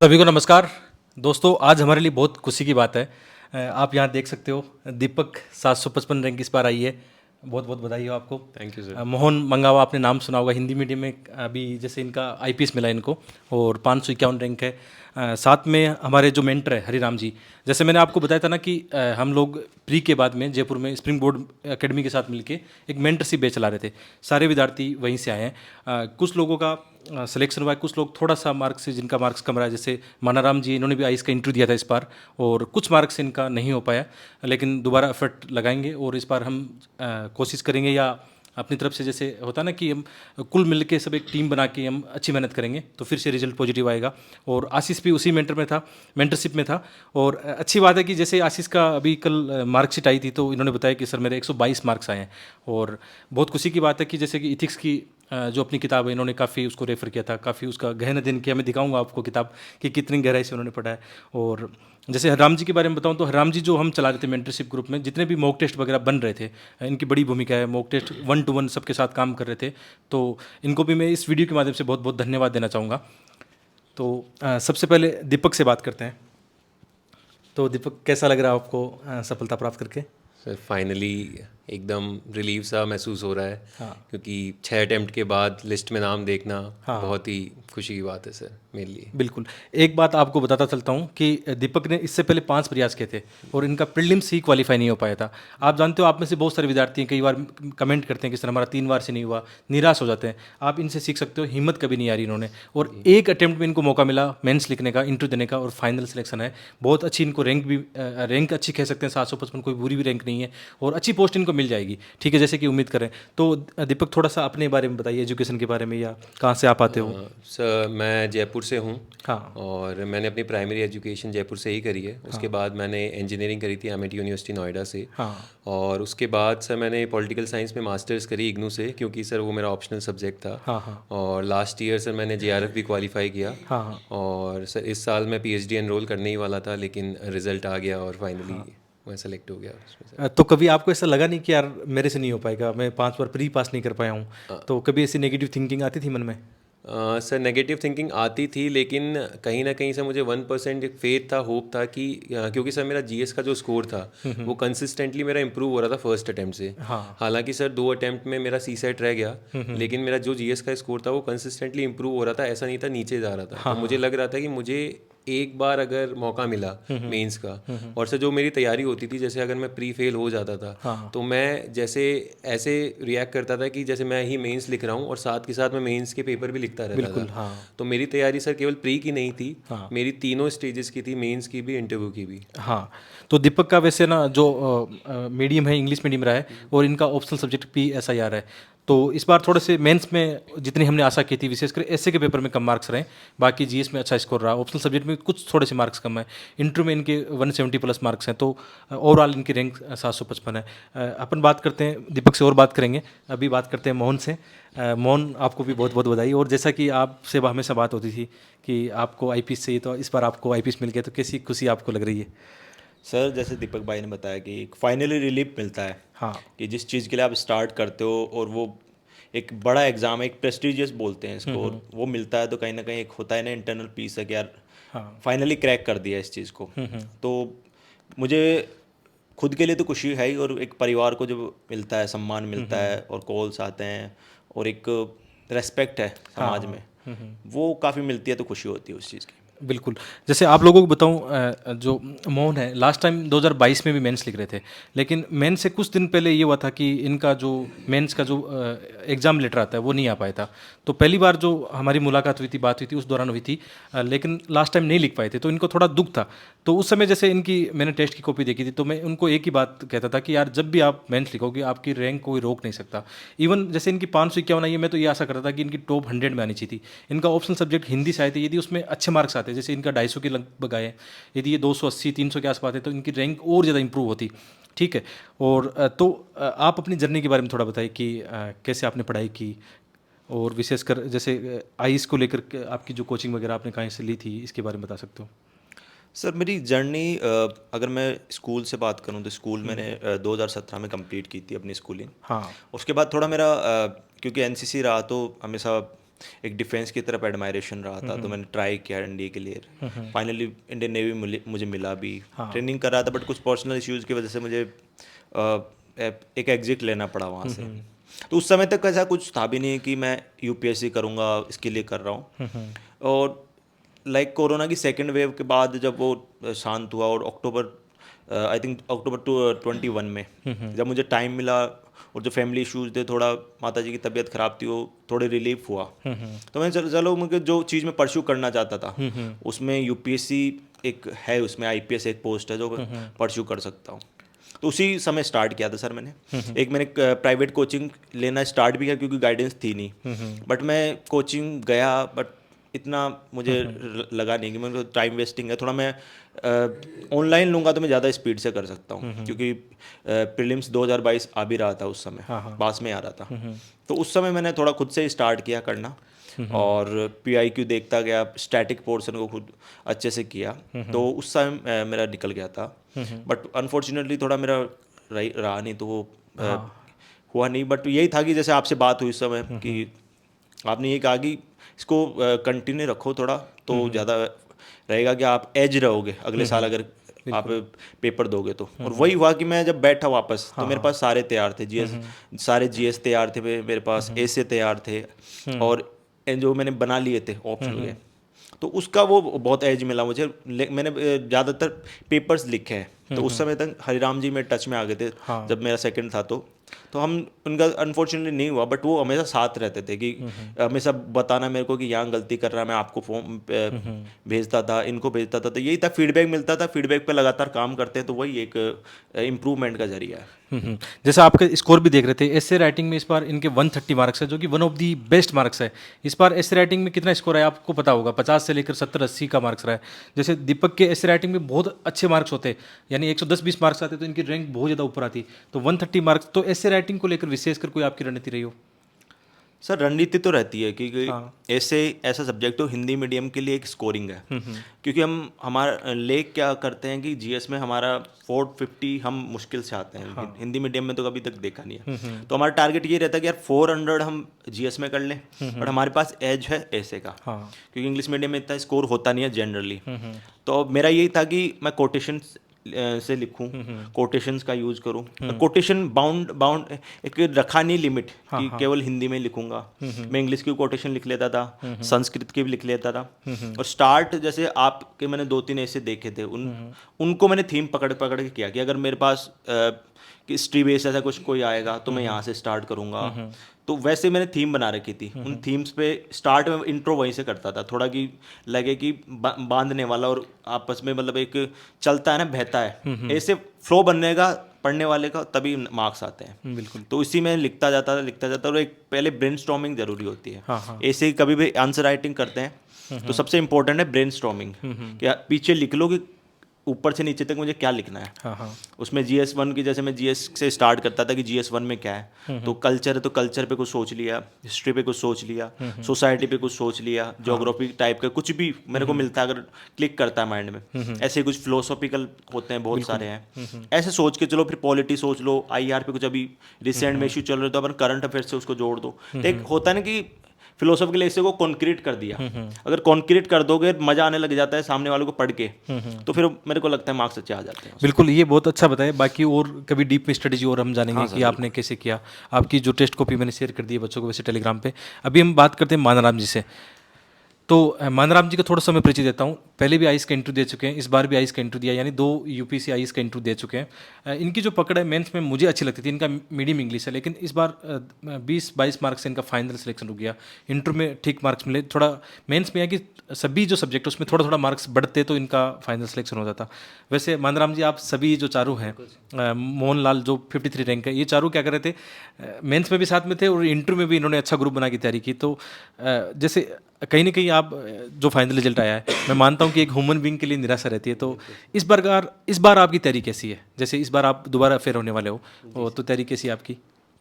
सभी को नमस्कार। दोस्तों, आज हमारे लिए बहुत खुशी की बात है। आप यहाँ देख सकते हो, दीपक 755 रैंक इस बार आई है। बहुत बहुत बधाई हो आपको। Thank you sir. Mohan Mangawa, आपने नाम सुना होगा, हिंदी मीडियम में अभी जैसे इनका आईपीएस मिला इनको और 551 रैंक है। साथ में हमारे जो मेंटर है हरिराम जी, जैसे मैंने आपको बताया था ना कि हम लोग प्री के बाद में जयपुर में स्प्रिंग बोर्ड एकेडमी के साथ मिलके एक मेंटरशिप बैच चला रहे थे। सारे विद्यार्थी वहीं से आए हैं। कुछ लोगों का सिलेक्शन हुआ है, कुछ लोग थोड़ा सा मार्क्स से, जिनका मार्क्स कम रहा है, जैसे मानाराम जी, इन्होंने भी आईएएस का इंटरव्यू दिया था इस बार और कुछ मार्क्स इनका नहीं हो पाया, लेकिन दोबारा एफर्ट लगाएंगे और इस बार हम कोशिश करेंगे, या अपनी तरफ से जैसे होता है ना कि हम कुल मिल के सब एक टीम बना के हम अच्छी मेहनत करेंगे तो फिर से रिजल्ट पॉजिटिव आएगा। और आशीष भी उसी मेंटरशिप में था। और अच्छी बात है कि जैसे आशीष का अभी कल मार्कशीट आई थी तो इन्होंने बताया कि सर मेरे 122 मार्क्स आए हैं। और बहुत खुशी की बात है कि जैसे कि इथिक्स की जो अपनी किताब है, इन्होंने काफ़ी उसको रेफ़र किया था, काफ़ी उसका गहन अध्ययन किया। मैं दिखाऊंगा आपको किताब कि कितनी गहराई से उन्होंने पढ़ा है। और जैसे हरराम जी के बारे में बताऊं तो हरराम जी जो हम चला रहे थे मेंटरशिप ग्रुप में, जितने भी मॉक टेस्ट वगैरह बन रहे थे, इनकी बड़ी भूमिका है। मॉक टेस्ट 1 to 1 सबके साथ काम कर रहे थे, तो इनको भी मैं इस वीडियो के माध्यम से बहुत बहुत धन्यवाद देना चाहूँगा। तो सबसे पहले दीपक से बात करते हैं। तो दीपक, कैसा लग रहा है आपको सफलता प्राप्त करके? सर फाइनली एकदम रिलीफ सा महसूस हो रहा है। हाँ क्योंकि 6 अटेम्प्ट के बाद लिस्ट में नाम देखना हाँ बहुत ही खुशी की बात है सर मेरे लिए। बिल्कुल। एक बात आपको बताता चलता हूँ कि दीपक ने इससे पहले 5 प्रयास किए थे और इनका प्रीलिम्स ही क्वालिफाई नहीं हो पाया था। आप जानते हो, आप में से बहुत सारे विद्यार्थी हैं, कई बार कमेंट करते हैं कि सर हमारा 3 बार से नहीं हुआ, निराश हो जाते हैं। आप इनसे सीख सकते हो, हिम्मत कभी नहीं आ रही इन्होंने। और एक अटेम्प्ट में इनको मौका मिला मेंस लिखने का, इंटरव्यू देने का, और फाइनल सिलेक्शन है। बहुत अच्छी इनको रैंक अच्छी कह सकते हैं, 755, कोई बुरी भी रैंक नहीं है और अच्छी पोस्ट इनको मिल जाएगी। ठीक है, जैसे कि उम्मीद करें। तो दीपक, थोड़ा सा अपने बारे में बताइए, एजुकेशन के बारे में, या कहाँ से आप आते हो? सर मैं जयपुर से हूँ हाँ और मैंने अपनी प्राइमरी एजुकेशन जयपुर से ही करी है। उसके बाद मैंने इंजीनियरिंग करी थी एमआईटी यूनिवर्सिटी नोएडा से। हाँ और उसके बाद सर मैंने पॉलिटिकल साइंस में मास्टर्स करी इग्नू से, क्योंकि सर वो मेरा ऑप्शनल सब्जेक्ट था। हाँ हाँ और लास्ट ईयर सर मैंने जेआरएफ भी क्वालिफाई किया। हाँ हाँ और सर इस साल मैं पीएचडी एनरोल करने ही वाला था, लेकिन रिजल्ट आ गया और फाइनली मैं सेलेक्ट हो गया उसमें सर। तो कभी आपको ऐसा लगा नहीं कि यार मेरे से नहीं हो पाएगा, मैं 5 बार प्री पास नहीं कर पाया हूँ? तो कभी ऐसी नेगेटिव थिंकिंग आती थी मन में? सर नेगेटिव थिंकिंग आती थी, लेकिन कहीं ना कहीं से मुझे 1% एक फेथ था, होप था कि क्योंकि सर मेरा जीएस का जो स्कोर था वो कंसिस्टेंटली मेरा इंप्रूव हो रहा था फर्स्ट अटेम्प्ट से। हाँ हालांकि सर 2 अटेम्प्ट में मेरा सी सेट रह गया, लेकिन मेरा जो जीएस का स्कोर था वो कंसिस्टेंटली इंप्रूव हो रहा था, ऐसा नहीं था नीचे जा रहा था। हाँ तो मुझे लग रहा था कि मुझे एक बार अगर मौका मिला मेंस का, और सर जो मेरी तैयारी होती थी, जैसे अगर मैं प्री फेल हो जाता था हाँ तो मैं जैसे ऐसे रिएक्ट करता था कि जैसे मैं ही मेंस लिख रहा हूँ और साथ के साथ मैं मेंस के पेपर भी लिखता रहता बिल्कुल। था। हाँ तो मेरी तैयारी सर केवल प्री की नहीं थी, हाँ मेरी तीनों स्टेजेस की थी, मेंस की भी, इंटरव्यू की भी। हाँ। तो दीपक का वैसे ना जो मीडियम है, इंग्लिश मीडियम रहा है और इनका ऑप्शनल सब्जेक्ट PSIR है। तो इस बार थोड़े से मेंस में जितनी हमने आशा की थी, विशेषकर ऐसे के पेपर में कम मार्क्स रहे। बाकी जीएस में अच्छा स्कोर रहा, ऑप्शनल सब्जेक्ट में कुछ थोड़े से मार्क्स कम है। इंटरव्यू में इनके 170 प्लस मार्क्स हैं। तो ओवरऑल इनकी रैंक 755 है। अपन बात करते हैं, दीपक से और बात करेंगे। अभी बात करते हैं मोहन से। मोहन, आपको भी बहुत बहुत बधाई। और जैसा कि आपसे हमेशा बात होती थी कि आपको आईपीएस चाहिए, तो इस बार आपको आईपीएस मिल गया, तो कैसी खुशी आपको लग रही है? सर जैसे दीपक भाई ने बताया कि एक फाइनली रिलीफ मिलता है हाँ कि जिस चीज़ के लिए आप स्टार्ट करते हो और वो एक बड़ा एग्ज़ाम है, एक प्रेस्टिजियस बोलते हैं इसको, और वो मिलता है, तो कहीं ना कहीं एक होता है ना इंटरनल पीस है कि यार हाँ फाइनली क्रैक कर दिया इस चीज़ को। तो मुझे खुद के लिए तो खुशी है ही, और एक परिवार को जो मिलता है, सम्मान मिलता है और कॉल्स आते हैं और एक रेस्पेक्ट है समाज में, वो काफ़ी मिलती है, तो खुशी होती है उस चीज़ की। बिल्कुल। जैसे आप लोगों को बताऊं, जो मोहन है, लास्ट टाइम 2022 में भी मेंस लिख रहे थे, लेकिन मेंस से कुछ दिन पहले ये हुआ था कि इनका जो मेंस का जो एग्ज़ाम लेटर आता है वो नहीं आ पाया था। तो पहली बार जो हमारी मुलाकात हुई थी, बात हुई थी, उस दौरान हुई थी। लेकिन लास्ट टाइम नहीं लिख पाए थे, तो इनको थोड़ा दुख था। तो उस समय जैसे इनकी मैंने टेस्ट की कॉपी देखी थी, तो मैं उनको एक ही बात कहता था कि यार जब भी आप मेंस लिखोगे, आपकी रैंक कोई रोक नहीं सकता। इवन जैसे इनकी 551 आई है, मैं तो ये आशा करता था कि इनकी टॉप 100 में आनी चाहिए थी। इनका ऑप्शनल सब्जेक्ट हिंदी साहित्य, यदि उसमें अच्छे मार्क्स आते, जैसे इनका 250 के लगभग आए, यदि ये 280-300 के आसपास है, तो इनकी रैंक और ज़्यादा इंप्रूव होती। ठीक है। और आप अपनी जर्नी के बारे में थोड़ा बताइए कि कैसे आपने पढ़ाई की, और विशेषकर जैसे आईएएस को लेकर आपकी जो कोचिंग वगैरह आपने कहाँ से ली थी, इसके बारे में बता सकते हो? सर मेरी जर्नी, अगर मैं स्कूल से बात करूं तो स्कूल मैंने 2017 में कंप्लीट की थी अपनी स्कूलिंग। हाँ उसके बाद थोड़ा मेरा क्योंकि एनसीसी रहा, तो हमेशा एक डिफेंस की तरफ एडमायरेशन रहा था, तो मैंने ट्राई किया एनडीए के लिए। फाइनली इंडियन नेवी मुझे मिला भी। ट्रेनिंग कर रहा था, बट कुछ पर्सनल इश्यूज़ की वजह से मुझे एक एग्जिट लेना पड़ा वहाँ से। तो उस समय तक ऐसा कुछ था भी नहीं कि मैं यूपीएससी करूँगा, इसके लिए कर रहा हूँ। और लाइक कोरोना की सेकेंड वेव के बाद जब वो शांत हुआ, और अक्टूबर आई थिंक अक्टूबर 21 में जब मुझे टाइम मिला, और जो फैमिली इश्यूज थे, थोड़ा माता जी की तबीयत ख़राब थी, वो थोड़े रिलीफ हुआ। तो मैं चलो मुझे जो चीज़ में परस्यू करना चाहता था उसमें यूपीएससी एक है, उसमें आईपीएस एक पोस्ट है जो परस्यू कर सकता हूँ। तो उसी समय स्टार्ट किया था सर मैंने। मैंने प्राइवेट कोचिंग लेना स्टार्ट भी किया क्योंकि गाइडेंस थी नहीं। बट मैं कोचिंग गया, बट इतना मुझे लगा नहीं कि मेरे को टाइम वेस्टिंग है। थोड़ा मैं ऑनलाइन लूँगा तो मैं ज़्यादा स्पीड से कर सकता हूँ, क्योंकि प्रीलिम्स 2022 आ भी रहा था उस समय, पास में आ रहा था। तो उस समय मैंने थोड़ा खुद से स्टार्ट किया करना, और पीआईक्यू देखता गया, स्टैटिक पोर्शन को खुद अच्छे से किया। तो उस समय मेरा निकल गया था। बट अनफॉर्चुनेटली थोड़ा मेरा रहा नहीं, तो वो हुआ नहीं। बट यही था कि जैसे आपसे बात हुई उस समय कि आपने ये कहा कि इसको कंटिन्यू रखो थोड़ा, तो ज़्यादा रहेगा कि आप एज रहोगे अगले साल अगर आप पेपर दोगे तो। और वही हुआ कि मैं जब बैठा वापस, तो मेरे पास सारे तैयार थे, सारे जीएस तैयार थे मेरे पास, एसे तैयार थे, और जो मैंने बना लिए थे ऑप्शनल के, तो उसका वो बहुत एज मिला मुझे। मैंने ज़्यादातर पेपर्स लिखे हैं। तो उस समय तक हरिराम जी मेरे टच में आ गए थे जब मेरा सेकंड था। तो हम उनका अनफॉर्चुनेटली नहीं हुआ, बट वो हमेशा साथ रहते थे कि हमेशा बताना मेरे को कि यहाँ गलती कर रहा है, मैं आपको फॉर्म भेजता था, इनको भेजता था। तो यही था, फीडबैक मिलता था, फीडबैक पे लगातार काम करते हैं, तो वही एक इम्प्रूवमेंट का जरिया है। जैसा आपका स्कोर भी देख रहे थे, एसे राइटिंग में इस बार इनके 130 मार्क्स है, जो कि one of the best marks है। इस बार एसे राइटिंग में कितना स्कोर है आपको पता होगा, 50 से लेकर 70-80 का मार्क्स रहा है। जैसे दीपक के एसे राइटिंग में बहुत अच्छे मार्क्स होते हैं, यानी 110-20 मार्क्स आते तो इनकी रैंक बहुत ज़्यादा ऊपर आती। तो 130 मार्क्स, तो एसे राइटिंग को लेकर विशेषकर कोई आपकी रणनीति रही हो? सर रणनीति तो रहती है, क्योंकि ऐसा सब्जेक्ट तो हिंदी मीडियम के लिए एक स्कोरिंग है। क्योंकि हम हमारा लेख क्या करते हैं कि जीएस में हमारा 450 हम मुश्किल से आते हैं। हिंदी मीडियम में तो कभी तक देखा नहीं है। तो हमारा टारगेट ये रहता है कि यार 400 हम जीएस में कर लें, बट हमारे पास एज है ऐसे का, क्योंकि इंग्लिश मीडियम में इतना स्कोर होता नहीं है जनरली। तो मेरा यही था कि मैं कोटेशन से लिखूं, कोटेशंस का यूज करूं। कोटेशन बाउंड एक रखा नहीं लिमिट कि केवल हिंदी में लिखूंगा। मैं इंग्लिश की कोटेशन लिख लेता था, संस्कृत की भी लिख लेता था। और स्टार्ट जैसे आपके मैंने 2-3 ऐसे देखे थे, उनको मैंने थीम पकड़ के किया कि अगर मेरे पास हिस्ट्री बेस ऐसा कुछ कोई आएगा तो मैं यहाँ से स्टार्ट करूँगा। तो वैसे मैंने थीम बना रखी थी। उन थीम्स पे स्टार्ट में इंट्रो वहीं से करता था, थोड़ा कि लगे कि बांधने वाला और आपस में मतलब एक चलता है ना, बहता है, ऐसे फ्लो बनने का पढ़ने वाले का, तभी मार्क्स आते हैं। बिल्कुल। तो इसी में लिखता जाता था। और एक पहले ब्रेनस्टॉर्मिंग जरूरी होती है। ऐसे कभी भी आंसर राइटिंग करते हैं तो सबसे इंपॉर्टेंट है ब्रेनस्टॉर्मिंग। क्या पीछे लिख लो कि ऊपर से नीचे तक मुझे क्या लिखना है। उसमें GS1 की, जैसे मैं GS से स्टार्ट करता था कि GS1 में क्या है, तो कल्चर है तो कल्चर पे कुछ सोच लिया, हिस्ट्री पे कुछ सोच लिया, सोसाइटी पे कुछ सोच लिया, ज्योग्राफी टाइप का कुछ भी मेरे को मिलता है अगर क्लिक करता है माइंड में। ऐसे कुछ फिलोसॉफिकल होते हैं, बहुत सारे हैं। ऐसे सोच के चलो, फिर पॉलिटी सोच लो, IR पे कुछ अभी रिसेंट में इशू चल रहे तो अपन करंट अफेयर से उसको जोड़ दो। तो एक होता है ना कि फिलोसॉफिकल ऐसे को कॉन्क्रीट कर दिया। अगर कॉन्क्रीट कर दोगे, मजा आने लग जाता है सामने वालों को पढ़ के, तो फिर मेरे को लगता है मार्क्स अच्छे आ जाते हैं। बिल्कुल, ये बहुत अच्छा बताया। बाकी और कभी डीप में स्ट्रेटेजी और हम जानेंगे कि आपने कैसे किया। आपकी जो टेस्ट कॉपी मैंने शेयर कर दी है बच्चों को वैसे टेलीग्राम पे। अभी हम बात करते हैं मानाराम जी से। तो मानाराम जी का थोड़ा सा मैं परिचय देता हूँ। पहले भी आईएएस का इंटरव्यू दे चुके हैं, इस बार भी आईएएस का इंटरव्यू दिया, यानी 2 यूपीएससी आईएएस का इंटरव्यू दे चुके हैं। इनकी जो पकड़ है मेंस में मुझे अच्छी लगती थी, इनका मीडियम इंग्लिश है, लेकिन इस बार 20-22 मार्क्स से इनका फाइनल सिलेक्शन रुक गया। इंटरव्यू में ठीक मार्क्स मिले, थोड़ा मेंस में है कि सभी जो सब्जेक्ट उसमें थोड़ा थोड़ा मार्क्स बढ़ते तो इनका फाइनल सिलेक्शन हो जाता। वैसे मानाराम जी, आप सभी जो चारों हैं, मोहनलाल जो 53 रैंक है, ये चारों क्या कर रहे थे, मेंस में भी साथ में थे और इंटरव्यू में भी इन्होंने अच्छा ग्रुप बना के तैयारी की। तो जैसे कहीं ना कहीं आप जो फाइनल रिजल्ट आया है, मैं मानता हूँ कि एक ह्यूमन बीइंग के लिए निराशा रहती है। तो इस बार आपकी तैयारी कैसी है? जैसे इस बार आप दोबारा फेर होने वाले हो, तो तैयारी कैसी है आपकी?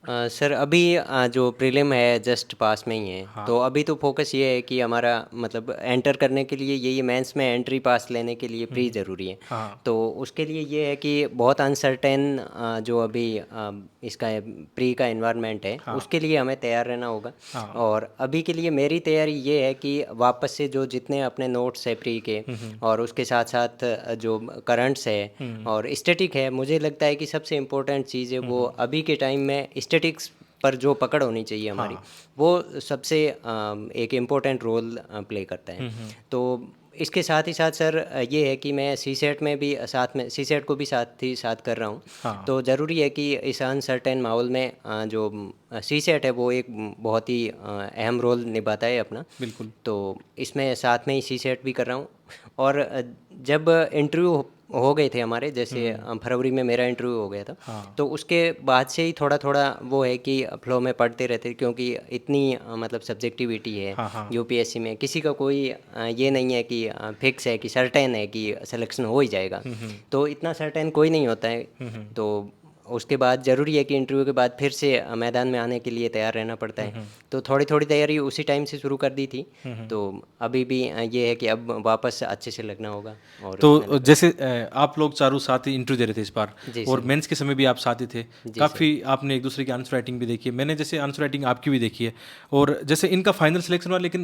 सर अभी जो प्रीलिम है जस्ट पास में ही है, तो अभी तो फोकस ये है कि हमारा मतलब एंटर करने के लिए ये मेंस में एंट्री पास लेने के लिए प्री ज़रूरी है। हाँ। तो उसके लिए ये है कि बहुत अनसर्टेन जो अभी इसका प्री का इन्वायरमेंट है, उसके लिए हमें तैयार रहना होगा। और अभी के लिए मेरी तैयारी ये है कि वापस से जो जितने अपने नोट्स है प्री के और उसके साथ साथ जो करंट्स है और स्टैटिक है, मुझे लगता है कि सबसे इम्पोर्टेंट चीज़ है वो अभी के टाइम में स्टैटिक्स पर जो पकड़ होनी चाहिए हमारी, वो सबसे एक इम्पोर्टेंट रोल प्ले करता है। तो इसके साथ ही साथ सर ये है कि मैं सी सेट में भी साथ में सी सेट को भी साथ ही साथ कर रहा हूँ। तो ज़रूरी है कि इस अनसर्टेन माहौल में जो सी सेट है वो एक बहुत ही अहम रोल निभाता है अपना। बिल्कुल। तो इसमें साथ में ही सी सेट भी कर रहा हूँ। और जब इंटरव्यू हो गए थे हमारे, जैसे फरवरी में मेरा इंटरव्यू हो गया था, तो उसके बाद से ही थोड़ा थोड़ा वो है कि फ्लो में पढ़ते रहते, क्योंकि इतनी मतलब सब्जेक्टिविटी है यूपीएससी में, किसी का कोई ये नहीं है कि फिक्स है कि सर्टेन है कि सिलेक्शन हो ही जाएगा। तो इतना सर्टेन कोई नहीं होता है। तो उसके बाद ज़रूरी है कि इंटरव्यू के बाद फिर से मैदान में आने के लिए तैयार रहना पड़ता है। तो थोड़ी थोड़ी तैयारी उसी टाइम से शुरू कर दी थी। तो अभी भी ये है कि अब वापस अच्छे से लगना होगा। और तो जैसे आप लोग चारों साथ ही इंटरव्यू दे रहे थे इस बार, और मेंस के समय भी आप साथ ही थे, काफ़ी आपने एक दूसरे की आंसर राइटिंग भी देखी है, मैंने जैसे आंसर राइटिंग आपकी भी देखी है, और जैसे इनका फाइनल सिलेक्शन हुआ, लेकिन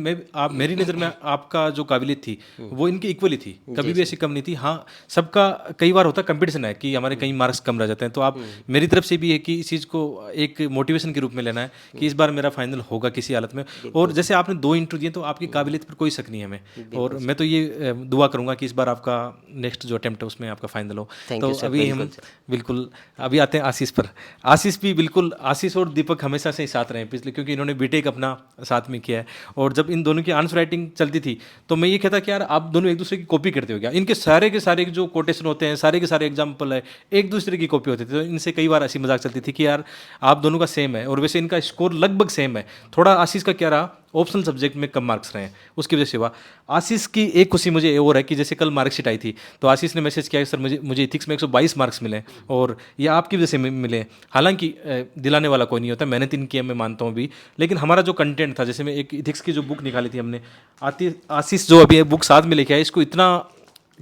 मेरी नज़र में आपका जो काबिलियत थी वो इनकी इक्वली थी, कभी भी ऐसी कम नहीं थी। हाँ, सबका कई बार होता कंपटीशन है कि हमारे कई मार्क्स कम रह जाते हैं, तो आप मेरी तरफ से भी है कि इस चीज़ को एक मोटिवेशन के रूप में लेना है कि इस बार मेरा फाइनल होगा किसी हालत में। और जैसे आपने 2 इंटरव्यू दिए, तो आपकी काबिलियत पर कोई शक नहीं है हमें, और मैं तो ये दुआ करूंगा कि इस बार आपका नेक्स्ट जो अटेम्प्ट है उसमें आपका फाइनल हो। तो अभी हम बिल्कुल अभी आते हैं आशीष पर। आशीष भी बिल्कुल, आशीष और दीपक हमेशा से ही साथ रहे पिछले, क्योंकि इन्होंने बीटेक अपना साथ में किया है, और जब इन दोनों की आंसर राइटिंग चलती थी तो मैं ये कहता कि यार आप दोनों एक दूसरे की कॉपी करते हो क्या। इनके सारे के सारे जो कोटेशन होते हैं, सारे के सारे एग्जाम्पल है, एक दूसरे की कॉपी होती थी। तो इनसे कई बार ऐसी मजाक चलती थी कि यार आप दोनों का सेम है, और वैसे इनका स्कोर लगभग सेम है। थोड़ा आशीष का क्या रहा, ऑप्शनल सब्जेक्ट में कम मार्क्स रहे हैं, उसकी वजह से हुआ। आशीष की एक खुशी मुझे और है कि जैसे कल मार्कशीट आई थी तो आशीष ने मैसेज किया कि सर मुझे इथिक्स में 122 मार्क्स मिले, और ये आपकी वजह से मिले। हालांकि दिलाने वाला कोई नहीं होता, मेहनत इनकी है, मैं मानता हूँ भी, लेकिन हमारा जो कंटेंट था, जैसे मैं एक इथिक्स की जो बुक निकाली थी हमने, आशीष जो अभी बुक साथ में लेके आया, इसको इतना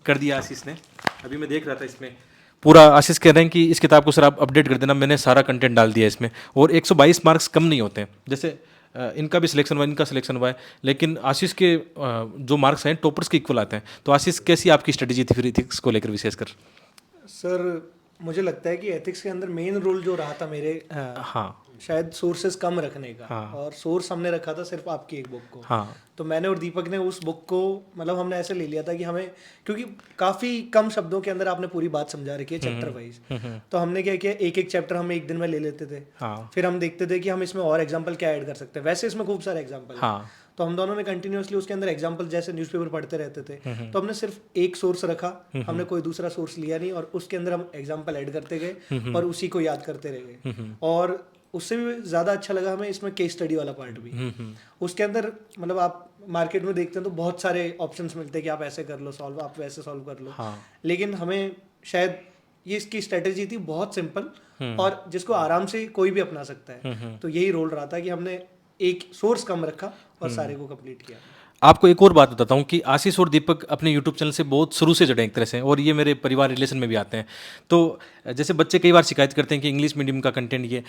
कर दिया आशीष ने। अभी मैं देख रहा था इसमें पूरा, आशीष कह रहे हैं कि इस किताब को सर आप अपडेट कर देना, मैंने सारा कंटेंट डाल दिया इसमें, और 122 मार्क्स कम नहीं होते हैं। जैसे इनका भी सिलेक्शन हुआ, इनका सिलेक्शन हुआ है, लेकिन आशीष के जो मार्क्स हैं टॉपर्स के इक्वल आते हैं। तो आशीष, कैसी आपकी स्ट्रेटेजी थी फिर इथिक्स को लेकर विशेषकर? सर मुझे लगता है कि एथिक्स के अंदर मेन रोल जो रहा था मेरे, हाँ, शायद सोर्सेज कम रखने का। हाँ। और सोर्स हमने रखा था सिर्फ आपकी एक बुक को। हाँ। तो मैंने और दीपक ने उस बुक को मतलब हमने ऐसे ले लिया था कि हमें, क्योंकि काफ़ी कम शब्दों के अंदर आपने पूरी बात समझा रखी है चैप्टर वाइज, तो हमने क्या किया, एक एक चैप्टर हम एक दिन में ले लेते थे। हाँ। फिर हम देखते थे कि हम इसमें और एग्जाम्पल क्या ऐड कर सकते हैं। वैसे इसमें खूब सारे एग्जाम्पल हैं। हाँ। तो हम दोनों ने कंटिन्यूअसली उसके अंदर एग्जाम्पल, जैसे न्यूज़पेपर पढ़ते रहते थे, तो हमने सिर्फ एक सोर्स रखा, हमने कोई दूसरा सोर्स लिया नहीं, और उसके अंदर हम एग्जाम्पल ऐड करते गए और उसी को याद करते रह गए। और उससे भी ज़्यादा अच्छा लगा हमें इसमें केस स्टडी वाला पार्ट भी। उसके अंदर मतलब आप मार्केट में देखते हैं तो बहुत सारे ऑप्शंस मिलते हैं कि आप ऐसे कर लो सॉल्व, आप वैसे सॉल्व कर लो। हाँ। लेकिन हमें शायद ये इसकी स्ट्रेटेजी थी बहुत सिंपल, और जिसको आराम से कोई भी अपना सकता है। तो यही रोल रहा था कि हमने एक सोर्स कम रखा और सारे को कंप्लीट किया। आपको एक और बात बताता हूँ कि आशीष और दीपक अपने यूट्यूब चैनल से बहुत शुरू से जुड़े एक तरह से, और ये मेरे परिवार रिलेशन में भी आते हैं। तो जैसे बच्चे कई बार शिकायत करते हैं कि इंग्लिश मीडियम का कंटेंट, ये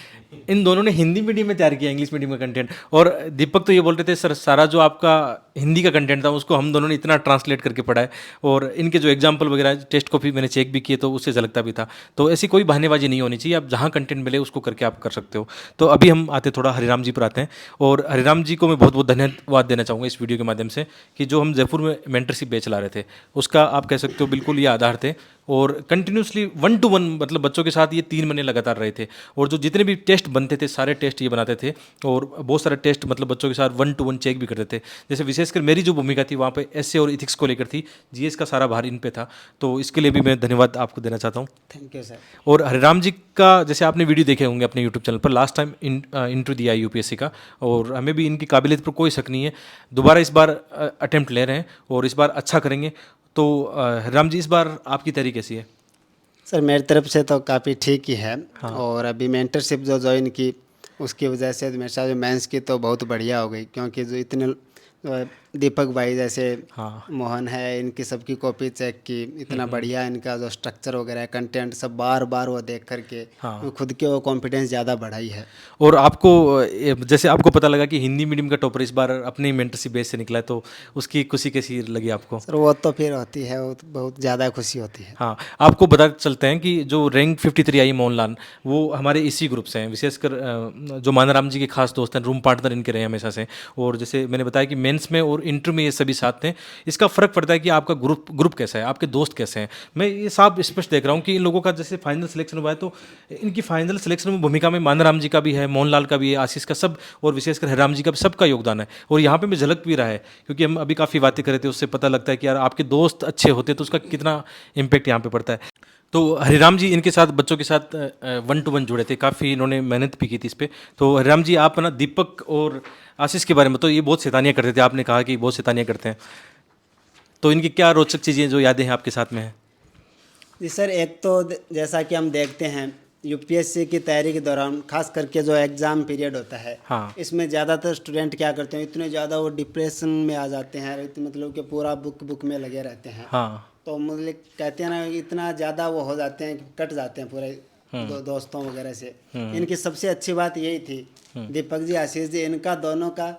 इन दोनों ने हिंदी मीडियम में तैयार किया इंग्लिश मीडियम का कंटेंट, और दीपक तो ये बोल रहे थे सर सारा जो आपका हिंदी का कंटेंट था उसको हम दोनों ने इतना ट्रांसलेट करके पढ़ा है, और इनके जो एग्जाम्पल वगैरह टेस्ट कॉपी मैंने चेक भी किए तो उससे झलकता भी था। तो ऐसी कोई बहानेबाजी नहीं होनी चाहिए, आप जहाँ कंटेंट मिले उसको करके आप कर सकते हो। तो अभी हम आते थोड़ा हरिराम जी पर आते हैं, और हरिराम जी को मैं बहुत बहुत धन्यवाद देना चाहूँगा इस वीडियो के माध्यम से कि जो हम जयपुर में मेंटरशिप बैच चला रहे थे उसका आप कह सकते हो बिल्कुल ये आधार थे, और कंटिन्यूसली 1 to 1 मतलब बच्चों के साथ ये 3 महीने लगातार रहे थे, और जो जितने भी टेस्ट बनते थे सारे टेस्ट ये बनाते थे, और बहुत सारे टेस्ट मतलब बच्चों के साथ 1 to 1 चेक भी करते थे। जैसे विशेषकर मेरी जो भूमिका थी वहाँ पे एसए और इथिक्स को लेकर थी, जीएस का सारा भार इन पे था, तो इसके लिए भी मैं धन्यवाद आपको देना चाहता हूँ। Thank you sir. और हरिराम जी का जैसे आपने वीडियो देखे होंगे अपने यूट्यूब चैनल पर, लास्ट टाइम इंटरव्यू दिया यूपीएससी का, और हमें भी इनकी काबिलियत पर कोई शक नहीं है। दोबारा इस बार अटेम्प्ट ले रहे हैं और इस बार अच्छा करेंगे। तो हरिराम जी, इस बार आपकी तैयारी कैसी है? सर मेरी तरफ से तो काफ़ी ठीक ही है। हाँ। और अभी मेंटरशिप जो ज्वाइन की उसकी वजह से मेरे साथ जो मेंस की तो बहुत बढ़िया हो गई, क्योंकि जो इतने दीपक भाई जैसे मोहन है, इनकी सबकी कॉपी चेक की, इतना बढ़िया इनका जो स्ट्रक्चर वगैरह है, कंटेंट सब बार बार वो देख करके खुद के वो कॉन्फिडेंस ज़्यादा बढ़ाई है। और आपको जैसे आपको पता लगा कि हिंदी मीडियम का टॉपर इस बार अपनी मेंटरशिप बेस से निकला है, तो उसकी खुशी कैसी लगी आपको? सर वो तो फिर होती है, वो तो बहुत ज़्यादा खुशी होती है। हाँ, आपको बता चलते हैं कि जो रैंक 53 आई मोहनलाल, वो हमारे इसी ग्रुप से हैं, विशेषकर जो मानाराम जी के खास दोस्त हैं, रूम पार्टनर इनके रहे हमेशा से। और जैसे मैंने बताया कि मेंस में और इंटर में ये सभी साथ थे। इसका फ़र्क पड़ता है कि आपका ग्रुप कैसा है, आपके दोस्त कैसे हैं। मैं ये साफ स्पष्ट देख रहा हूँ कि इन लोगों का जैसे फाइनल सिलेक्शन हुआ है, तो इनकी फाइनल सिलेक्शन में भूमिका में मानाराम जी का भी है, मोहनलाल का भी है, आशीष का, सब, और विशेषकर हरिराम जी का सबका योगदान है। और यहाँ पे मैं झलक भी रहा है, क्योंकि हम अभी काफ़ी बातें कर रहे थे, उससे पता लगता है कि यार आपके दोस्त अच्छे होते तो उसका कितना इम्पैक्ट यहाँ पे पड़ता है। तो हरिराम जी इनके साथ, बच्चों के साथ 1 to 1 जुड़े थे, काफ़ी इन्होंने मेहनत भी की थी इस पर। तो हरिराम जी, आप ना दीपक और आशीष के बारे में, तो ये बहुत शैतानियाँ करते थे, आपने कहा कि बहुत शैतानियाँ करते हैं, तो इनकी क्या रोचक चीज़ें जो यादें हैं आपके साथ में हैं? जी सर, एक तो जैसा कि हम देखते हैं यूपीएससी की तैयारी के दौरान, खास करके जो एग्ज़ाम पीरियड होता है, हाँ, इसमें ज़्यादातर स्टूडेंट क्या करते हैं, इतने ज़्यादा वो डिप्रेशन में आ जाते हैं, मतलब कि पूरा बुक में लगे रहते हैं। हाँ, तो मतलब कहते हैं ना, इतना ज़्यादा वो हो जाते हैं कि कट जाते हैं पूरे दोस्तों वगैरह से। इनकी सबसे अच्छी बात यही थी, दीपक जी, आशीष जी, इनका दोनों का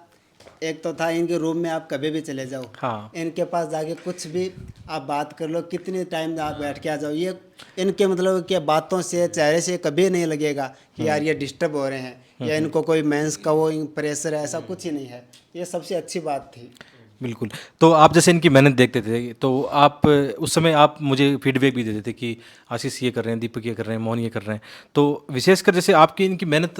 एक तो था, इनके रूम में आप कभी भी चले जाओ, हाँ, इनके पास जाके कुछ भी आप बात कर लो, कितने टाइम आप बैठ के आ जाओ, ये इनके मतलब कि बातों से, चेहरे से कभी नहीं लगेगा कि यार ये डिस्टर्ब हो रहे हैं या इनको कोई मेंस का वो प्रेशर है, ऐसा कुछ ही नहीं है। ये सबसे अच्छी बात थी। बिल्कुल। तो आप जैसे इनकी मेहनत देखते थे, तो आप उस समय आप मुझे फीडबैक भी देते थे कि आशीष ये कर रहे हैं, दीपक ये कर रहे हैं, मोहन ये कर रहे हैं। तो विशेषकर जैसे आपकी इनकी मेहनत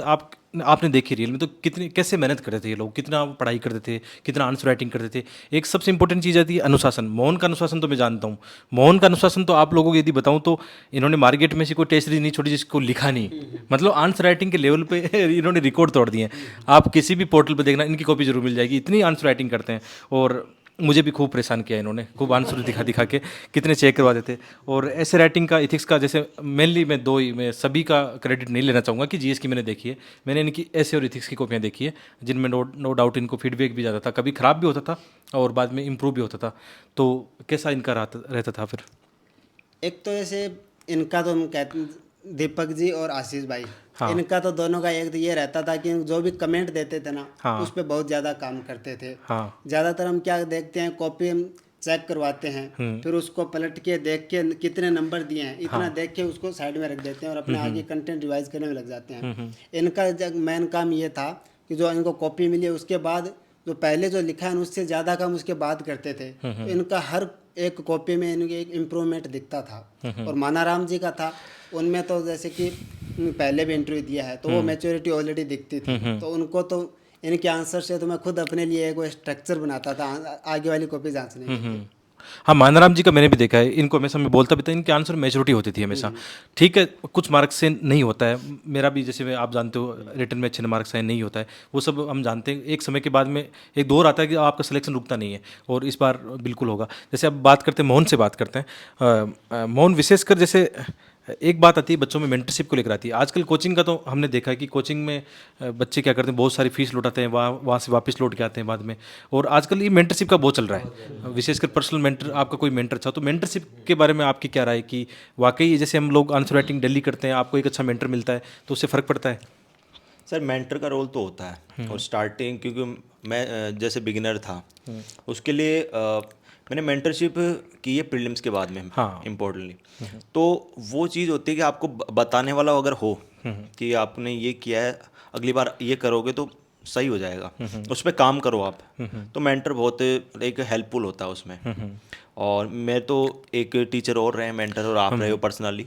आपने देखी रियल में, तो कितनी कैसे मेहनत करते थे ये लोग, कितना पढ़ाई करते थे, कितना आंसर राइटिंग करते थे। एक सबसे इंपॉर्टेंट चीज़ आती है अनुशासन। मोहन का अनुशासन तो मैं जानता हूँ, मोहन का अनुशासन तो आप लोगों को यदि बताऊँ तो इन्होंने मार्केट में से कोई टेस्ट सीरीज नहीं छोड़ी जिसको लिखा नहीं, मतलब आंसर राइटिंग के लेवल पे इन्होंने रिकॉर्ड तोड़ दिए हैं। आप किसी भी पोर्टल पर देखना, इनकी कॉपी जरूर मिल जाएगी, इतनी आंसर राइटिंग करते हैं। और मुझे भी खूब परेशान किया इन्होंने, खूब आंसर दिखा के कितने चेक करवा देते। और ऐसे राइटिंग का, इथिक्स का, जैसे मेनली मैं सभी का क्रेडिट नहीं लेना चाहूँगा कि जीएस की मैंने देखी है, मैंने इनकी ऐसे और इथिक्स की कॉपियाँ देखी है, जिनमें नो डाउट इनको फीडबैक भी ज़्यादा था, कभी ख़राब भी होता था और बाद में इम्प्रूव भी होता था। तो कैसा इनका रहता था फिर? एक तो जैसे इनका तो हम कहते हैं दीपक जी और आशीष भाई, इनका तो दोनों का एक तो ये रहता था कि जो भी कमेंट देते थे ना, उस पर बहुत ज़्यादा काम करते थे। ज़्यादातर हम क्या देखते हैं, कॉपी हम चेक करवाते हैं, फिर उसको पलट के देख के कितने नंबर दिए हैं, इतना देख के उसको साइड में रख देते हैं और अपने आगे कंटेंट रिवाइज करने में लग जाते हैं। इनका मेन काम ये था कि जो इनको कॉपी मिली है उसके बाद जो पहले जो लिखा है उससे ज़्यादा काम उसके बाद करते थे। तो इनका हर एक कॉपी में इनके एक इम्प्रूवमेंट दिखता था। और मानाराम जी का था, उनमें तो जैसे कि पहले भी इंटरव्यू दिया है, तो वो मैच्योरिटी ऑलरेडी दिखती थी। तो उनको तो इनके आंसर से तो मैं खुद अपने लिए एक स्ट्रक्चर बनाता था आगे वाली कॉपी जांचने के लिए। हाँ, मानाराम जी का मैंने भी देखा है, इनको हमेशा मैं बोलता भी था, इनके आंसर मेजोरिटी होती थी हमेशा। ठीक है, कुछ मार्क्स से नहीं होता है, मेरा भी जैसे आप जानते हो रिटर्न में अच्छे मार्क्स हैं, नहीं होता है, वो सब हम जानते हैं। एक समय के बाद में एक दौर आता है कि आपका सिलेक्शन रुकता नहीं है, और इस बार बिल्कुल होगा। जैसे अब बात करते हैं मोहन से, बात करते हैं मोहन, विशेषकर जैसे एक बात आती है बच्चों में मेंटरशिप को लेकर आती है। आजकल कोचिंग का तो हमने देखा है कि कोचिंग में बच्चे क्या करते हैं, बहुत सारी फीस लौटाते हैं, वहाँ से वापस लौट के आते हैं बाद में। और आजकल ये मेंटरशिप का बहुत चल रहा है, विशेषकर पर्सनल मेंटर, आपका कोई मेंटर अच्छा, तो मेंटरशिप के बारे में आपकी क्या राय है कि वाकई जैसे हम लोग आंसर राइटिंग डेली करते हैं, आपको एक अच्छा मेंटर मिलता है तो उससे फ़र्क पड़ता है? सर, मेंटर का रोल तो होता है, और स्टार्टिंग क्योंकि मैं जैसे बिगिनर था, उसके लिए मैंने मेंटरशिप की है प्रीलिम्स के बाद में, इम्पोर्टेंटली। तो वो चीज़ होती है कि आपको बताने वाला अगर हो कि आपने ये किया है, अगली बार ये करोगे तो सही हो जाएगा, उस पर काम करो आप, तो मेंटर बहुत एक हेल्पफुल होता है उसमें। और मैं तो एक टीचर और रहे, मेंटर और आप रहे हो पर्सनली,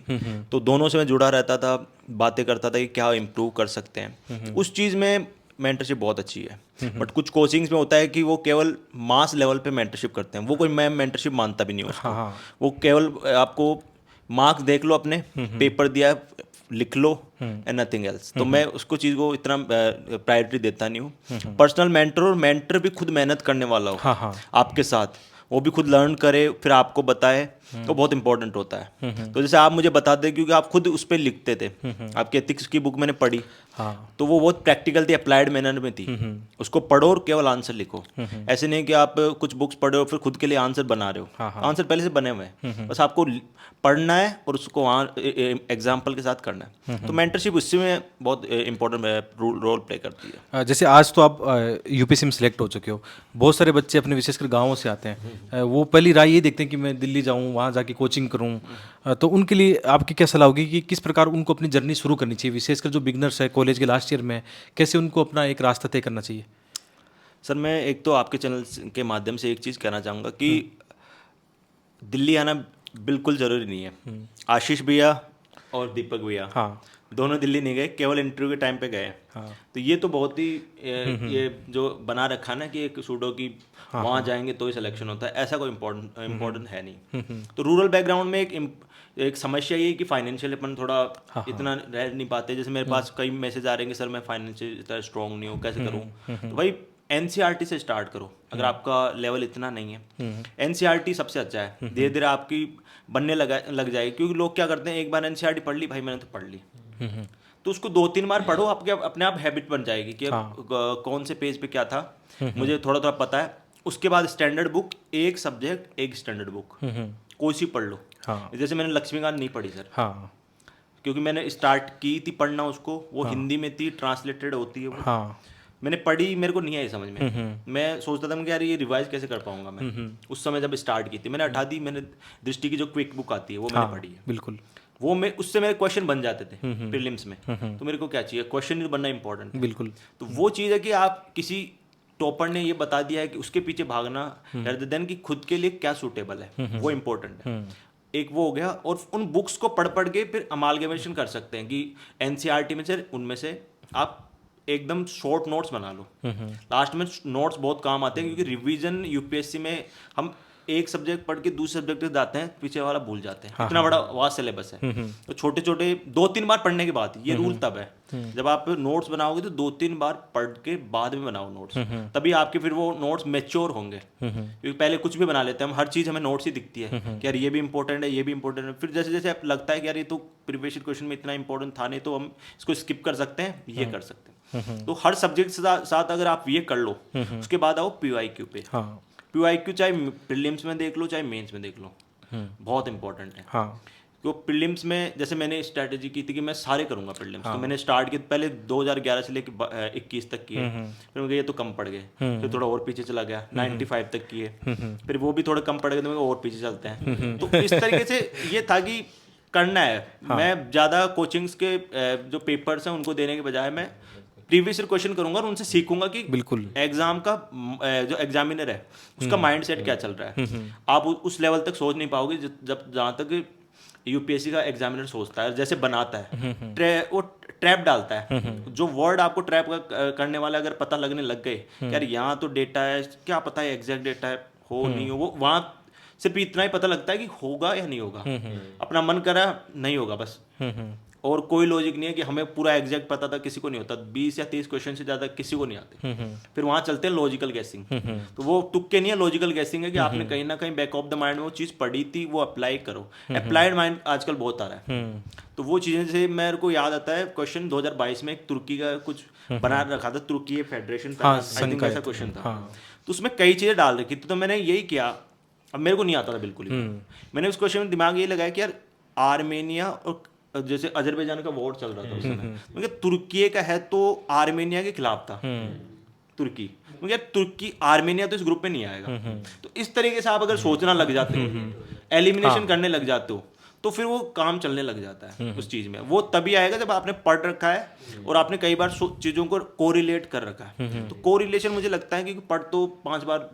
तो दोनों से मैं जुड़ा रहता था, बातें करता था कि क्या इम्प्रूव कर सकते हैं। उस चीज़ में मेंटरशिप बहुत अच्छी है। बट कुछ कोचिंग्स में होता है कि वो केवल मास लेवल पे मेंटरशिप करते हैं, वो कोई मैं मेंटरशिप मानता भी नहीं उसको। वो केवल आपको मार्क्स देख लो, अपने पेपर दिया है, लिख लो एंड नथिंग एल्स। तो मैं उसको चीज़ को इतना प्रायोरिटी देता नहीं हूँ। पर्सनल मेंटर, और मेंटर भी खुद मेहनत करने वाला हो आपके साथ, वो भी खुद लर्न करे, फिर आपको बताए, वो बहुत इंपॉर्टेंट होता है। तो जैसे आप मुझे बता दें, क्योंकि आप खुद उस पर लिखते थे, आपकी एथिक्स की बुक मैंने पढ़ी, तो वो बहुत प्रैक्टिकल थी, अप्लाइड मैनर में थी। उसको पढ़ो और केवल आंसर लिखो। ऐसे नहीं कि आप कुछ बुक्स पढ़ो और फिर खुद के लिए आंसर बना रहे हो। आंसर पहले से बने हुए हैं, बस आपको पढ़ना है और उसको एग्जाम्पल के साथ करना है। तो मेंटरशिप उससे में बहुत इंपॉर्टेंट रोल प्ले करती है। जैसे आज तो आप यूपीएससी में सिलेक्ट हो चुके हो, बहुत सारे बच्चे अपने विशेषकर गाँवों से आते हैं, वो पहली राय ये देखते हैं कि मैं दिल्ली जाऊँ, वहाँ जाके कोचिंग करूँ। तो उनके लिए आपकी क्या सलाह होगी कि किस प्रकार उनको अपनी जर्नी शुरू करनी चाहिए, विशेषकर जो बिगनर्स है, कॉलेज के लास्ट ईयर में, कैसे उनको अपना एक रास्ता तय करना चाहिए? सर मैं एक तो आपके चैनल के माध्यम से एक चीज़ कहना चाहूँगा कि दिल्ली आना बिल्कुल ज़रूरी नहीं है। आशीष भैया और दीपक भैया दोनों दिल्ली नहीं गए, केवल इंटरव्यू के टाइम पे गए। तो ये तो बहुत ही ये जो बना रखा ना कि एक सूडो की वहाँ जाएंगे तो ही सिलेक्शन होता है, ऐसा कोई इम्पोर्टेंट है नहीं। तो रूरल बैकग्राउंड में एक समस्या ये है कि फाइनेंशियल अपन थोड़ा इतना रह नहीं पाते। जैसे मेरे पास कई मैसेज आ रहे हैं कि सर मैं फाइनेंशियल इतना स्ट्रॉन्ग नहीं हूँ, कैसे करूँ? तो भाई एनसीईआरटी से स्टार्ट करो अगर आपका लेवल इतना नहीं है। एनसीईआरटी सबसे अच्छा है, धीरे धीरे आपकी बनने लग जाएगी। क्योंकि लोग क्या करते हैं, एक बार एनसीईआरटी पढ़ ली, भाई मैंने तो पढ़ ली, तो उसको 2-3 बार पढ़ो, आपके अपने आप हैबिट बन जाएगी कि कौन से पेज पे क्या था मुझे थोड़ा थोड़ा पता है। उसके बाद स्टैंडर्ड बुक, एक सब्जेक्ट एक स्टैंडर्ड बुक कोई सी पढ़ लो। जैसे मैंने लक्ष्मीकांत नहीं पढ़ी सर, क्योंकि मैंने स्टार्ट की थी पढ़ना उसको, वो हिंदी में थी, ट्रांसलेटेड होती है वो। मैंने पढ़ी, मेरे को नहीं आई समझ में। मैं सोचता था कि यार ये रिवाइज कैसे कर पाऊंगा मैं। उस समय जब स्टार्ट की थी मैंने हटा दी, मैंने दृष्टि की जो क्विक बुक आती है वो मैंने पढ़ी है। बिल्कुल, वो मैं उससे मेरे क्वेश्चन बन जाते थे प्रीलिम्स में। तो मेरे को क्या चाहिए, क्वेश्चन ही बनना इंपॉर्टेंट है। बिल्कुल। तो वो चीज़ है कि आप किसी टॉपर ने ये बता दिया है कि उसके पीछे भागना rather than कि खुद के लिए क्या सूटेबल है, वो इम्पोर्टेंट है। एक वो हो गया, और उन बुक्स को पढ़ पढ़ के फिर अमालगमेशन कर सकते हैं कि एनसीईआरटी में से उनमें से आप एकदम शॉर्ट नोट्स बना लो। लास्ट में नोट्स बहुत काम आते हैं, क्योंकि रिवीजन यूपीएससी में हम एक सब्जेक्ट पढ़ के दूसरे सब्जेक्ट पे जाते हैं, पीछे वाला भूल जाते हैं। इतना बड़ा वास्ट सिलेबस है। तो छोटे छोटे 2-3 बार पढ़ने के बाद, ये रूल तब है जब आप नोट्स बनाओगे तो 2-3 बार पढ़ के बाद में बनाओ नोट्स, तभी आपके फिर वो नोट्स मैच्योर होंगे। क्योंकि पहले कुछ भी बना लेते हैं हम, हर चीज़ हमें नोट्स ही दिखती है कि यार ये भी इंपॉर्टेंट है, ये भी इंपॉर्टेंट है। फिर जैसे जैसे आप लगता है कि यार ये तो प्रीवियस क्वेश्चन में इतना इंपॉर्टेंट था नहीं, तो हम इसको स्किप कर सकते हैं, ये कर सकते हैं। तो हर सब्जेक्ट के साथ अगर आप ये कर लो, उसके बाद आओ पीवाईक्यू पे। पीवाईक्यू चाहे प्रीलिम्स में देख लो चाहे मेंस में देख लो, बहुत इंपॉर्टेंट है। तो प्रीलिम्स में जैसे मैंने स्ट्रैटेजी की थी कि मैं सारे करूंगा प्रीलिम्स। तो मैंने स्टार्ट किया पहले 2011 से लेकर 21 तक किए, फिर मुझे ये तो कम पड़ गए, फिर थोड़ा और पीछे चला गया, 95 तक किए, फिर वो भी थोड़े कम पड़ गए, तो और पीछे चलते हैं। तो इस तरीके से ये था कि करना है। मैं ज़्यादा कोचिंग्स के जो पेपर्स हैं उनको देने के बजाय मैं प्रीवियस क्वेश्चन करूंगा और उनसे सीखूंगा कि बिल्कुल एग्जाम का जो एग्जामिनर है उसका माइंड सेट क्या चल रहा है। आप उस लेवल तक सोच नहीं पाओगे जब जहाँ तक यूपीएससी का एग्जामिनर सोचता है, जैसे बनाता है वो ट्रैप डालता है। जो वर्ड आपको ट्रैप करने वाला अगर पता लगने लग गए यार यहाँ तो डेटा है, क्या पता है एग्जैक्ट डेटा है हो नहीं हो, वो वहाँ सिर्फ इतना ही पता लगता है कि होगा या नहीं होगा। अपना मन करा नहीं होगा बस, और कोई लॉजिक नहीं है कि हमें पूरा एग्जैक्ट पता था, किसी को नहीं होता। 20 या 30 क्वेश्चन से ज़्यादा किसी को नहीं आते। फिर वहाँ चलते हैं लॉजिकल गैसिंग। तो वो तुक्के नहीं है, लॉजिकल गैसिंग है कि आपने कहीं ना कहीं बैक ऑफ द माइंड में वो चीज़ पढ़ी थी, वो अप्लाई करो। अप्लाइड माइंड आजकल बहुत आ रहा है। तो वो चीज़ें जैसे मेरे को याद आता है क्वेश्चन 2022 में एक तुर्की का कुछ बना रखा था, तुर्की फेडरेशन था, आई थिंक ऐसा क्वेश्चन था। तो उसमें कई चीज़ें डाल रखी थी, तो मैंने यही किया। अब मेरे को नहीं आता था बिल्कुल ही। मैंने उस क्वेश्चन में दिमाग ये लगाया कि यार आर्मेनिया और जैसे अजरबैजान का वॉर चल रहा था उस समय, क्योंकि तुर्की का है तो आर्मेनिया के खिलाफ था तुर्की, क्योंकि तुर्की आर्मेनिया तो इस ग्रुप में नहीं आएगा। तो इस तरीके से आप अगर सोचना लग जाते हो, एलिमिनेशन करने लग जाते हो, तो फिर वो काम चलने लग जाता है उस चीज़ में। वो तभी आएगा जब आपने पढ़ रखा है और आपने कई बार चीज़ों को कोरिलेट कर रखा है। तो कोरिलेशन मुझे लगता है कि पढ़ तो 5 बार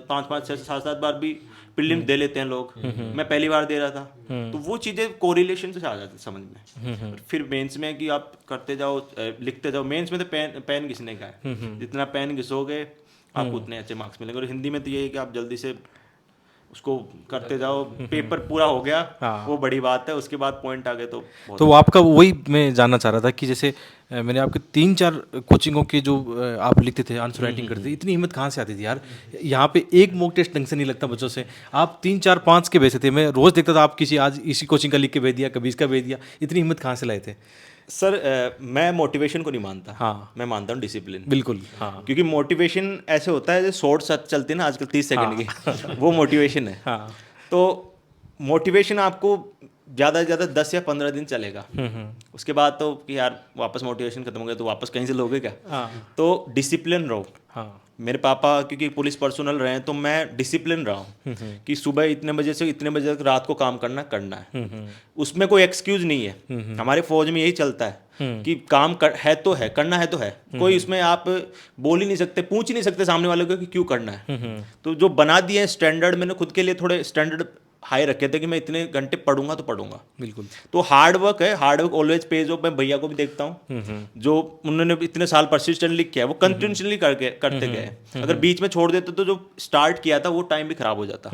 5-5 6-7 बार भी प्रीलिम दे लेते हैं लोग। मैं पहली बार दे रहा था, तो वो चीज़ें कोरिलेशन से आ जाती है समझ में। फिर मेंस में कि आप करते जाओ, लिखते जाओ। मेंस में तो पेन घिसने का है, जितना पेन घिसोगे आपको उतने अच्छे मार्क्स मिलेंगे। और हिंदी में तो ये है कि आप जल्दी से उसको करते जाओ, पेपर पूरा हो गया, वो बड़ी बात है, उसके बाद पॉइंट आ गए तो बहुत। तो आपका वही मैं जानना चाह रहा था कि जैसे मैंने आपके 3-4 कोचिंगों के जो आप लिखते थे, आंसर राइटिंग करते थे, इतनी हिम्मत कहाँ से आती थी यार? यहाँ पे एक मॉक टेस्ट ढंग से नहीं लगता बच्चों से, आप 3-4-5 के भेजे थे, मैं रोज़ देखता था आप किसी आज इसी कोचिंग का लिख के भेज दिया, कभी इसका भेज दिया, इतनी हिम्मत कहाँ से लाए थे? सर मैं मोटिवेशन को नहीं मानता, हाँ। मैं मानता हूँ डिसिप्लिन। बिल्कुल, हाँ। क्योंकि मोटिवेशन ऐसे होता है, जो शॉर्ट सर्च चलती है ना आजकल 30 सेकंड की, वो मोटिवेशन है। हाँ। तो मोटिवेशन आपको ज़्यादा से ज़्यादा 10 या 15 दिन चलेगा, उसके बाद तो कि यार वापस मोटिवेशन खत्म हो गया तो वापस कहीं से लोगे क्या। तो डिसिप्लिन रहो। हाँ। मेरे पापा क्योंकि पुलिस पर्सनल रहे हैं, तो मैं डिसिप्लिन रहा हूँ कि सुबह इतने बजे से इतने बजे तक रात को काम करना है। उसमें कोई एक्सक्यूज नहीं है। हमारे फौज में यही चलता है कि काम है तो है, करना है तो है, कोई उसमें आप बोल ही नहीं सकते, पूछ ही नहीं सकते सामने वाले को कि क्यों करना है। तो जो बना दिए स्टैंडर्ड, मैंने खुद के लिए थोड़े स्टैंडर्ड हाई रखे थे कि मैं इतने घंटे पढ़ूंगा तो पढ़ूंगा। बिल्कुल। तो हार्ड वर्क है, hard work always page of. मैं भैया को भी देखता हूँ जो उन्होंने इतने साल परसिस्टेंटली किया, वो कंटिन्यूसली करते गए। अगर बीच में छोड़ देते तो जो स्टार्ट किया था वो टाइम भी खराब हो जाता।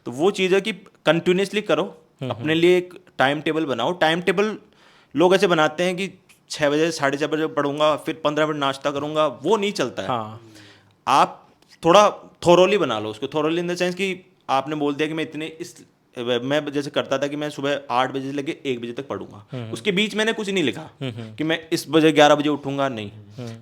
तो वो चीज़ है कि कंटिन्यूसली करो, अपने लिए एक टाइम टेबल बनाओ। टाइम टेबल लोग ऐसे बनाते हैं कि 6 बजे 6:30 बजे पढ़ूंगा, फिर 15 मिनट नाश्ता करूंगा, वो नहीं चलता है। आप थोड़ा थोरोली बना लो उसको। थोरोली इन द सेंस कि आपने बोल दिया कि मैं जैसे करता था कि मैं सुबह 8 बजे से लेके 1 बजे तक पढ़ूंगा, उसके बीच मैंने कुछ नहीं लिखा कि मैं इस बजे 11 बजे उठूंगा, नहीं।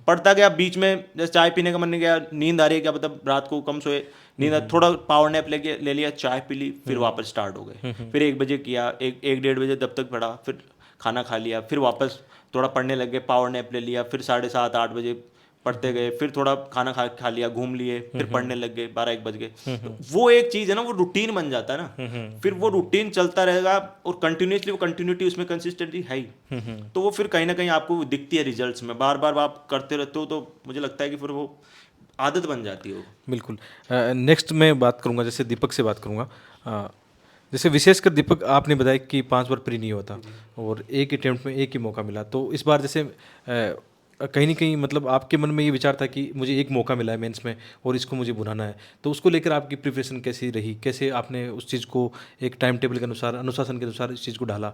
पढ़ता गया, बीच में जैसे चाय पीने का मन नहीं गया, नींद आ रही है, क्या पता रात को कम सोए, नींद थोड़ा पावर नैप ले लिया, चाय पी ली, फिर वापस स्टार्ट हो गए। फिर 1 बजे किया, 1-1:30 बजे तब तक पढ़ा, फिर खाना खा लिया, फिर वापस थोड़ा पढ़ने लग गए, पावर नैप ले लिया, फिर 7:30-8 बजे पढ़ते गए, फिर थोड़ा खाना खा लिया, घूम लिए, फिर पढ़ने लग गए, 12-1 बज गए। तो वो एक चीज़ है ना, वो रूटीन बन जाता है ना, फिर वो रूटीन चलता रहेगा और कंटिन्यूसली वो कंटिन्यूटी उसमें कंसिस्टेंसी है ही। तो वो फिर कहीं ना कहीं आपको दिखती है रिजल्ट्स में, बार बार आप करते रहते हो, तो मुझे लगता है कि फिर वो आदत बन जाती है वो। बिल्कुल। नेक्स्ट मैं बात करूँगा, जैसे दीपक से बात करूँगा। जैसे विशेषकर दीपक, आपने बताया कि 5 बार प्री नहीं होता और एक अटेम्प्ट में एक ही मौका मिला, तो इस बार जैसे कहीं ना कहीं मतलब आपके मन में ये विचार था कि मुझे एक मौका मिला है मेंस में और इसको मुझे बुलाना है, तो उसको लेकर आपकी प्रिपरेशन कैसी रही? कैसे आपने उस चीज़ को एक टाइम टेबल के अनुसार, अनुशासन के अनुसार इस चीज़ को ढाला?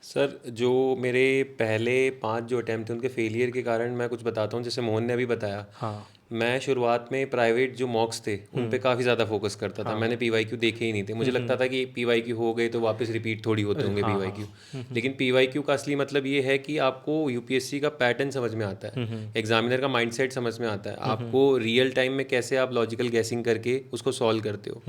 सर, जो मेरे पहले 5 जो अटैम्प्ट थे उनके फेलियर के कारण मैं कुछ बताता हूँ। जैसे मोहन ने अभी बताया, हाँ। मैं शुरुआत में प्राइवेट जो मॉक्स थे उन पे काफ़ी ज़्यादा फोकस करता था। मैंने PYQ देखे ही नहीं थे। मुझे लगता था कि PYQ हो गए तो वापस रिपीट थोड़ी होते होंगे PYQ। लेकिन PYQ का असली मतलब ये है कि आपको UPSC का पैटर्न समझ में आता है, एग्जामिनर का माइंडसेट समझ में आता है, आपको रियल टाइम में कैसे आप लॉजिकल गैसिंग करके उसको सॉल्व करते हो।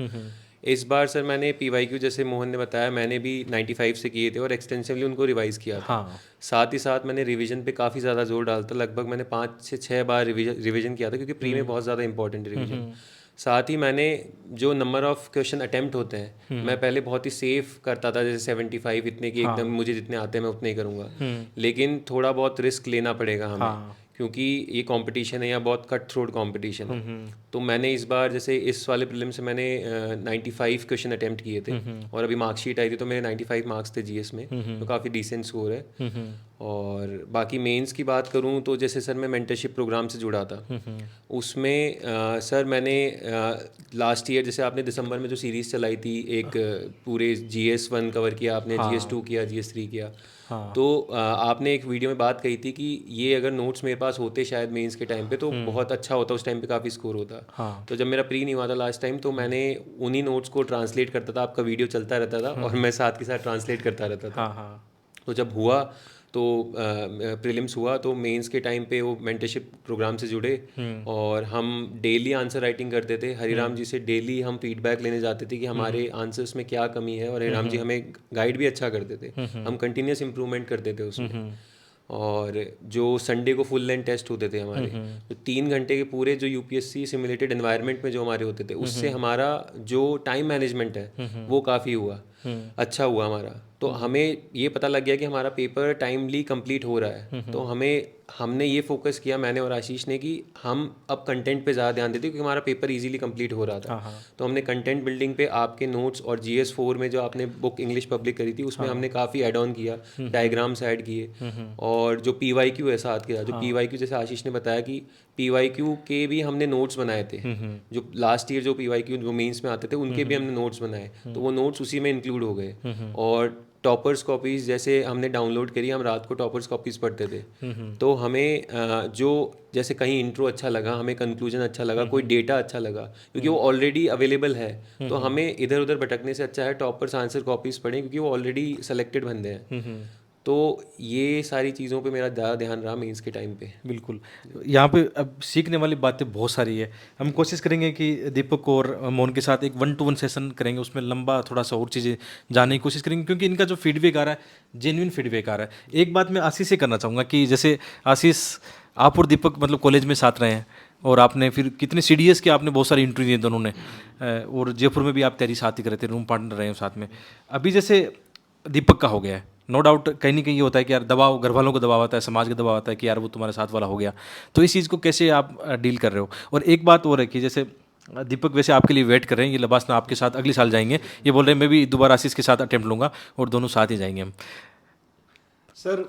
इस बार सर मैंने PYQ, जैसे मोहन ने बताया, मैंने भी 95 से किए थे और एक्सटेंसिवली उनको रिवाइज़ किया था। साथ ही साथ मैंने रिवीजन पे काफ़ी ज़्यादा जोर डाला था। लगभग मैंने 5 से 6 बार रिवीजन किया था, क्योंकि प्री में बहुत ज़्यादा इंपॉर्टेंट रिवीजन। साथ ही मैंने जो नंबर ऑफ क्वेश्चन अटेम्प्ट होते हैं, मैं पहले बहुत ही सेफ करता था, जैसे 75 इतने की एकदम मुझे जितने आते हैं मैं उतने ही करूँगा। लेकिन थोड़ा बहुत रिस्क लेना पड़ेगा हमें, क्योंकि ये कंपटीशन है या बहुत कट थ्रोट कंपटीशन है। तो मैंने इस बार जैसे इस वाले प्रीलिम से मैंने 95 क्वेश्चन अटेम्प्ट किए थे और अभी मार्कशीट आई थी तो मेरे 95 मार्क्स थे GS में, तो काफ़ी डिसेंट स्कोर है। और बाकी मेंस की बात करूं तो जैसे सर मैं मेंटरशिप प्रोग्राम से जुड़ा था, उसमें सर मैंने लास्ट ईयर जैसे आपने दिसंबर में जो सीरीज़ चलाई थी, एक पूरे GS1 कवर किया आपने, GS2 किया, GS3 किया। तो आपने एक वीडियो में बात कही थी कि ये अगर नोट्स मेरे पास होते शायद मेंस के टाइम पे तो बहुत अच्छा होता, उस टाइम पे काफ़ी स्कोर होता। तो जब मेरा प्री नहीं हुआ था लास्ट टाइम, तो मैंने उन्हीं नोट्स को ट्रांसलेट करता था, आपका वीडियो चलता रहता था और मैं साथ के साथ ट्रांसलेट करता रहता था। तो जब हुआ तो प्रीलिम्स हुआ तो मेंस के टाइम पे वो मेंटरशिप प्रोग्राम से जुड़े और हम डेली आंसर राइटिंग करते थे। हरिराम जी से डेली हम फीडबैक लेने जाते थे कि हमारे आंसर्स में क्या कमी है, और हरिराम जी हमें गाइड भी अच्छा करते थे। हम कंटिन्यूस इम्प्रूवमेंट करते थे उसमें। और जो संडे को फुल लेंथ टेस्ट होते थे हमारे, तो 3 घंटे के पूरे जो UPSC सिमुलेटेड एनवायरनमेंट में जो हमारे होते थे, उससे हमारा जो टाइम मैनेजमेंट है वो काफ़ी हुआ, अच्छा हुआ हमारा। तो हमें ये पता लग गया कि हमारा पेपर टाइमली कंप्लीट हो रहा है। तो हमने ये फोकस किया, मैंने और आशीष ने, कि हम अब कंटेंट पे ज़्यादा ध्यान देते, क्योंकि हमारा पेपर इजीली कंप्लीट हो रहा था। तो हमने कंटेंट बिल्डिंग पे आपके नोट्स और GS4 में जो आपने बुक इंग्लिश पब्लिक करी थी उसमें हमने काफ़ी ऐड ऑन किया, डायग्राम्स ऐड किए। और जो PYQ है साथ के साथ, जो PYQ जैसे आशीष ने बताया कि PYQ के भी हमने नोट्स बनाए थे, जो लास्ट ईयर जो PYQ जो मेंस में आते थे उनके भी हमने नोट्स बनाए, तो वो नोट्स उसी में इंक्लूड हो गए। और टॉपर्स कॉपीज़ जैसे हमने डाउनलोड करी, हम रात को टॉपर्स कॉपीज़ पढ़ते थे, तो हमें जो जैसे कहीं इंट्रो अच्छा लगा, हमें कंक्लूजन अच्छा लगा, कोई डेटा अच्छा लगा, क्योंकि वो ऑलरेडी अवेलेबल है, तो हमें इधर उधर भटकने से अच्छा है टॉपर्स आंसर कॉपीज़ पढ़ें, क्योंकि वो ऑलरेडी सेलेक्टेड बंदे हैं। तो ये सारी चीज़ों पे मेरा ज़्यादा ध्यान रहा मेंस के टाइम पे। बिल्कुल, यहाँ पे अब सीखने वाली बातें बहुत सारी है। हम कोशिश करेंगे कि दीपक और मोहन के साथ एक 1-to-1 सेशन करेंगे, उसमें लंबा थोड़ा सा और चीज़ें जानने की कोशिश करेंगे, क्योंकि इनका जो फीडबैक आ रहा है जेन्युइन फीडबैक आ रहा है। एक बात मैं आशीष से करना चाहूँगा कि जैसे आशीष, आप और दीपक मतलब कॉलेज में साथ रहे हैं, और आपने फिर कितने CDS के आपने बहुत सारे इंटरव्यू दिए दोनों ने, और जयपुर में भी आप तैयारी साथ ही कर रहे थे, रूम पार्टनर रहे हो साथ में। अभी जैसे दीपक का हो गया है, नो डाउट कहीं ना कहीं ये होता है कि यार दबाव, घर वालों को दबाव आता है, समाज का दबाव आता है कि यार वो तुम्हारे साथ वाला हो गया, तो इस चीज़ को कैसे आप डील कर रहे हो? और एक बात और है कि जैसे दीपक वैसे आपके लिए वेट कर रहे हैं, ये लबासना आपके साथ अगले साल जाएंगे, ये बोल रहे हैं मैं भी दोबारा आशीष के साथ अटेम्प्ट लूँगा और दोनों साथ ही जाएंगे हम। सर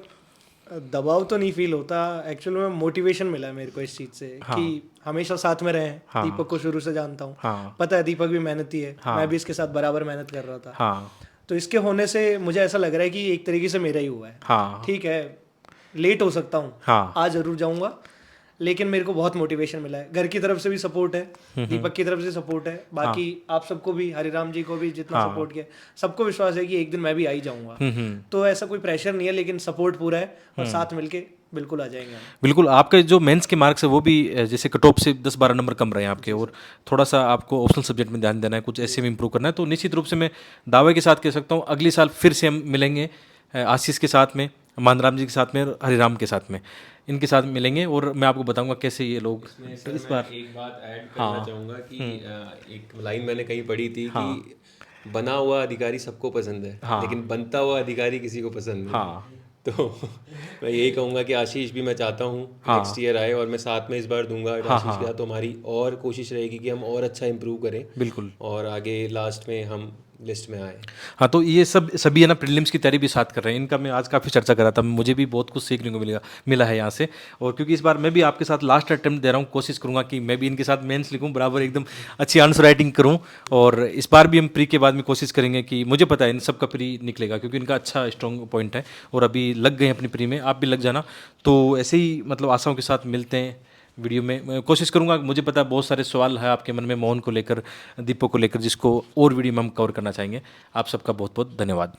दबाव तो नहीं फील होता, एक्चुअल में मोटिवेशन मिला है मेरे को इस चीज़ से कि हमेशा साथ में रहें। दीपक को शुरू से जानता हूँ, पता है दीपक भी मेहनती है, मैं भी इसके साथ बराबर मेहनत कर रहा था, तो इसके होने से मुझे ऐसा लग रहा है कि एक तरीके से मेरा ही हुआ है। ठीक है, लेट हो सकता हूँ, आज जरूर जाऊँगा, लेकिन मेरे को बहुत मोटिवेशन मिला है। घर की तरफ से भी सपोर्ट है, दीपक की तरफ से सपोर्ट है, बाकी आप सबको भी, हरिराम जी को भी जितना सपोर्ट किया, सबको विश्वास है कि एक दिन मैं भी आ ही जाऊँगा। तो ऐसा कोई प्रेशर नहीं है, लेकिन सपोर्ट पूरा है और साथ मिलके बिल्कुल आ जाएंगे हम। बिल्कुल, आपके जो मेंस के मार्क्स है वो भी जैसे कट ऑफ से 10-12 नंबर कम रहे हैं आपके, और थोड़ा सा आपको ऑप्शनल सब्जेक्ट में ध्यान देना है, कुछ ऐसे में इंप्रूव करना है, तो निश्चित रूप से मैं दावे के साथ कह सकता हूँ अगले साल फिर से हम मिलेंगे आशीष के साथ में, मानराम जी के साथ में, और हरिराम के साथ में, इनके साथ मिलेंगे, और मैं आपको बताऊंगा कैसे ये लोग इस बार एक बात ऐड करना चाहूँगा कि एक लाइन मैंने कहीं पढ़ी थी कि बना हुआ अधिकारी सबको पसंद है, लेकिन बनता हुआ अधिकारी किसी को पसंद नहीं। तो मैं यही कहूँगा कि आशीष भी मैं चाहता हूँ नेक्स्ट ईयर आए और मैं साथ में इस बार दूंगा आशीष के साथ, तो हमारी और कोशिश रहेगी कि हम और अच्छा इंप्रूव करें, बिल्कुल, और आगे लास्ट में हम लिस्ट में आए। हाँ, तो ये सभी है ना प्रीलिम्स की तैयारी भी साथ कर रहे हैं, इनका मैं आज काफ़ी चर्चा कर रहा था, मुझे भी बहुत कुछ सीखने को मिला है यहाँ से। और क्योंकि इस बार मैं भी आपके साथ लास्ट अटेम्प्ट दे रहा हूँ, कोशिश करूँगा कि मैं भी इनके साथ मेंस लिखूँ, बराबर एकदम अच्छी आंसर राइटिंग करूँ, और इस बार भी हम प्री के बाद में कोशिश करेंगे कि, मुझे पता है इन सब का प्री निकलेगा क्योंकि इनका अच्छा स्ट्रॉन्ग पॉइंट है, और अभी लग गए अपनी प्री में, आप भी लग जाना। तो ऐसे ही मतलब आशाओं के साथ मिलते हैं वीडियो में, मैं कोशिश करूंगा, मुझे पता है बहुत सारे सवाल है आपके मन में मोहन को लेकर, दीपक को लेकर, जिसको और वीडियो में हम कवर करना चाहेंगे। आप सबका बहुत बहुत धन्यवाद।